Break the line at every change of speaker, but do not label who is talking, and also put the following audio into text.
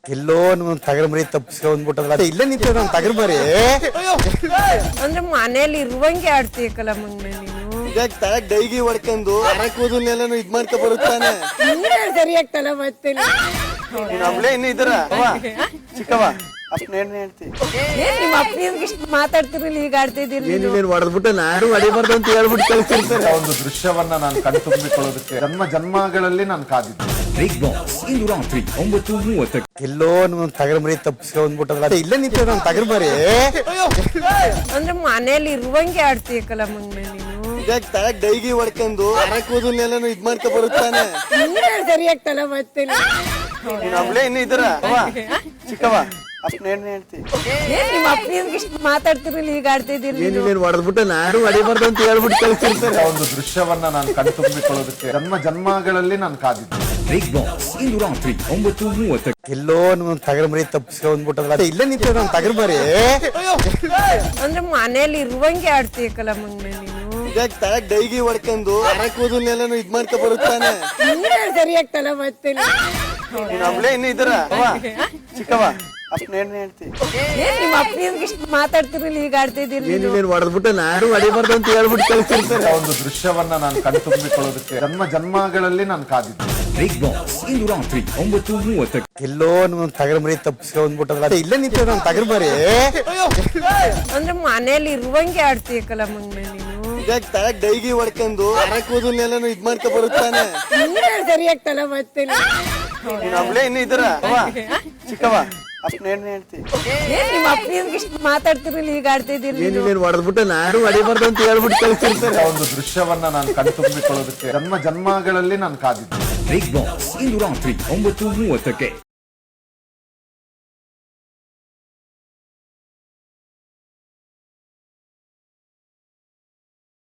ಎಲ್ಲೋ ನಮ್ ತಗರ್ ಮರಿ ತಪ್ಪಿಸ್ಕೊಂಡ್ಬಿಟ್ಟಲ್ಲ ಇಲ್ಲೇ ನಿಂತ ನಮ್ ತಗರ್ ಮರಿ
ಅಂದ್ರೆ ಮನೇಲಿ ಇರುವಂಗೆ ಆಡ್ತೀಯಕ್ಕಲ್ಲ ಮಂಗ್ನ ನೀನು
ಈಗ ತಳಗ್ ಡೈಗಿ ಹೊಡ್ಕೊಂಡು ಕೂದಲ್ನೆಲ್ಲ ಇದ್ ಮಾಡ್ಕೊ ಬರುತ್ತಾನೆ.
ಸರಿ ಆಗ್ತಲ್ಲ ಮತ್ತೆ
ನಮ್ಲೇ ಇನ್ನು ಇದ್ರ ಚಿಕ್ಕವ ಅಪ್ಪ ಹೇಳ್ತಿ
ನಿಮ್ಮ ಅಪ್ಪನಿಗೆ ಇಷ್ಟು ಮಾತಾಡ್ತಿರಲಿಲ್ಲ ಈಗ ಆಡ್ತಿದ್ದೀರಿ
ಏನೇನು ಹೊಡೆದ್ಬಿಟ್ಟು ನಾನು ಹೊಡಿಬಾರ್ದು ಅಂತ ಹೇಳ್ಬಿಟ್ಟು ಕಳ್ಸಿರ್ತಾರೆ.
ಒಂದು ದೃಶ್ಯವನ್ನ ನಾನು ಕಣ್ತುಂಬಿಕೊಳ್ಳೋದಕ್ಕೆ ಜನ್ಮ ಜನ್ಮಗಳಲ್ಲಿ ನಾನು ಕಾದಿದ್ದೆ.
ಬಿಗ್ ಬಾಸ್ ಇಂದು ರಾತ್ರಿ 9:30.
ಎಲ್ಲೋ ನಮ್ ತಗರ್ ಮರಿ ತಪ್ಪಿಸ್ಕೊಂಡ್ಬಿಟ್ಟಲ್ಲ ಇಲ್ಲೇ ನಿಂತ ನಮ್ ತಗರ್ ಮರಿ
ಅಂದ್ರೆ ಮನೇಲಿ ಇರುವಂಗೆ ಆಡ್ತೀಯಕ್ಕಲ್ಲ ಮಂಗ್ನ ನೀನು
ಈಗ ತಳಗ್ ಡೈಗಿ ಹೊಡ್ಕೊಂಡು ಕೂದಲ್ನೆಲ್ಲ ಇದ್ ಮಾಡ್ಕೊ ಬರುತ್ತಾನೆ.
ಸರಿ ಆಗ್ತಲ್ಲ ಮತ್ತೆ
ನಮ್ಲೇ ಇನ್ನು ಇದ್ರ ಚಿಕ್ಕವ ಅಪ್ಪ ಹೇಳ್ತಿ
ನಿಮ್ಮ ಅಪ್ಪನಿಗೆ ಇಷ್ಟು ಮಾತಾಡ್ತಿರಲಿಲ್ಲ ಈಗ ಆಡ್ತಿದ್ದೀರಿ
ಏನೇನು ಹೊಡೆದ್ಬಿಟ್ಟು ನಾನು ಹೊಡಿಬಾರ್ದು ಅಂತ ಹೇಳ್ಬಿಟ್ಟು ಕಳ್ಸಿರ್ತಾರೆ.
ಒಂದು ದೃಶ್ಯವನ್ನ ನಾನು ಕಣ್ತುಂಬಿಕೊಳ್ಳೋದಕ್ಕೆ ಜನ್ಮ ಜನ್ಮಗಳಲ್ಲಿ ನಾನು ಕಾದಿದ್ದೆ.
ಬಿಗ್ ಬಾಸ್ ಇಂದು ರಾತ್ರಿ 9:30.
ಎಲ್ಲೋ ನಮ್ ತಗರ್ ಮರಿ ತಪ್ಪಿಸ್ಕೊಂಡ್ಬಿಟ್ಟಲ್ಲ ಇಲ್ಲೇ ನಿಂತ ನಮ್ ತಗರ್ ಮರಿ
ಅಂದ್ರೆ ಮನೇಲಿ ಇರುವಂಗೆ ಆಡ್ತೀಯಕ್ಕಲ್ಲ ಮಂಗ್ನ ನೀನು
ಈಗ ತಳಗ್ ಡೈಗಿ ಹೊಡ್ಕೊಂಡು ಕೂದಲ್ನೆಲ್ಲ ಇದ್ ಮಾಡ್ಕೊ ಬರುತ್ತಾನೆ.
ಸರಿ ಆಗ್ತಲ್ಲ ಮತ್ತೆ
ನಮ್ಲೇ ಇನ್ನು ಇದ್ರ ಚಿಕ್ಕವ ಅಪ್ಪ ಹೇಳ್ತಿ
ನಿಮ್ಮ ಅಪ್ಪನಿಗೆ ಇಷ್ಟು ಮಾತಾಡ್ತಿರಲಿಲ್ಲ ಈಗ ಆಡ್ತಿದ್ದೀರಿ
ಏನೇನು ಹೊಡೆದ್ಬಿಟ್ಟು ನಾನು ಹೊಡಿಬಾರ್ದು ಅಂತ ಹೇಳ್ಬಿಟ್ಟು ಕಳ್ಸಿರ್ತಾರೆ.
ಒಂದು ದೃಶ್ಯವನ್ನ ನಾನು ಕಣ್ತುಂಬಿಕೊಳ್ಳೋದಕ್ಕೆ ಜನ್ಮ ಜನ್ಮಗಳಲ್ಲಿ ನಾನು ಕಾದಿದ್ದೆ.
ಬಿಗ್ ಬಾಸ್ ಇಂದು ರಾತ್ರಿ 9:30.
ಎಲ್ಲೋ ನಮ್ ತಗರ್ ಮರಿ ತಪ್ಪಿಸ್ಕೊಂಡ್ಬಿಟ್ಟಲ್ಲ ಇಲ್ಲೇ ನಿಂತ ನಮ್ ತಗರ್ ಮರಿ
ಅಂದ್ರೆ ಮನೇಲಿ ಇರುವಂಗೆ ಆಡ್ತೀಯಕ್ಕಲ್ಲ ಮಂಗ್ನ ನೀನು
ಈಗ ತಳಗ್ ಡೈಗಿ ಹೊಡ್ಕೊಂಡು ಕೂದಲ್ನೆಲ್ಲ ಇದ್ ಮಾಡ್ಕೊ ಬರುತ್ತಾನೆ.
ಸರಿ ಆಗ್ತಲ್ಲ ಮತ್ತೆ
ನಮ್ಲೇ ಇನ್ನು ಇದ್ರ ಚಿಕ್ಕವ ಅಪ್ಪ ಹೇಳ್ತಿ
ನಿಮ್ಮ ಅಪ್ಪನಿಗೆ ಇಷ್ಟು ಮಾತಾಡ್ತಿರಲಿಲ್ಲ ಈಗ ಆಡ್ತಿದ್ದೀರಿ
ಏನೇನು ಹೊಡೆದ್ಬಿಟ್ಟು ನಾನು ಹೊಡಿಬಾರ್ದು ಅಂತ ಹೇಳ್ಬಿಟ್ಟು ಕಳ್ಸಿರ್ತಾರೆ.
ಒಂದು ದೃಶ್ಯವನ್ನ ನಾನು ಕಣ್ತುಂಬಿಕೊಳ್ಳೋದಕ್ಕೆ ಜನ್ಮ ಜನ್ಮಗಳಲ್ಲಿ ನಾನು ಕಾದಿದ್ದೆ.
ಬಿಗ್ ಬಾಸ್ ಇಂದು ರಾತ್ರಿ 9:30.